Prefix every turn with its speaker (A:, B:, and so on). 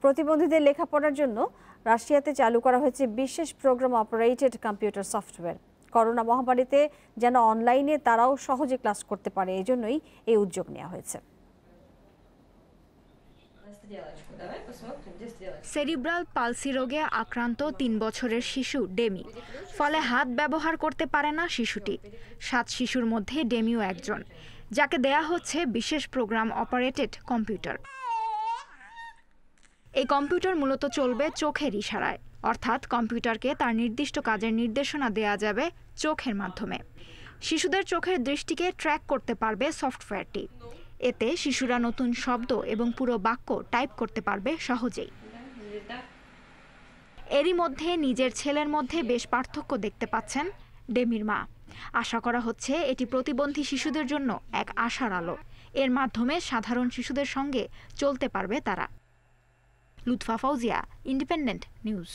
A: প্রতিবন্ধীদের লেখাপড়ার জন্য রাশিয়াতে চালু করা হয়েছে বিশেষ program operated computer software. Corona মহামারীতে যেন অনলাইনে তারাও সহজে ক্লাস করতে পারে, এজন্যই এই উদ্যোগ নেওয়া হয়েছে।
B: সেরিব্রাল পালসি রোগে আক্রান্ত ৩ বছরের শিশু ডেমি, ফলে হাত ব্যবহার করতে পারে না শিশুটি। 7 শিশুর মধ্যে ডেমিও একজন, যাকে দেয়া হচ্ছে বিশেষ প্রোগ্রাম অপারেটেড কম্পিউটার। এই কম্পিউটার মূলত চলবে চোখের ইশারায়, অর্থাৎ কম্পিউটারকে তার নির্দিষ্ট কাজের নির্দেশনা দেয়া যাবে চোখের মাধ্যমে। শিশুদের চোখের দৃষ্টিকে ট্র্যাক করতে পারবে সফটওয়্যারটি। এতে শিশুরা নতুন শব্দ এবং পুরো বাক্য টাইপ করতে পারবে সহজেই। এরই মধ্যে নিজের ছেলের মধ্যে বেশ পার্থক্য দেখতে পাচ্ছেন ডেমির মা। আশা করা হচ্ছে এটি প্রতিবন্ধী শিশুদের জন্য এক আশার আলো। এর মাধ্যমে সাধারণ শিশুদের সঙ্গে চলতে পারবে তারা। Lutfa Fouzia, independent news.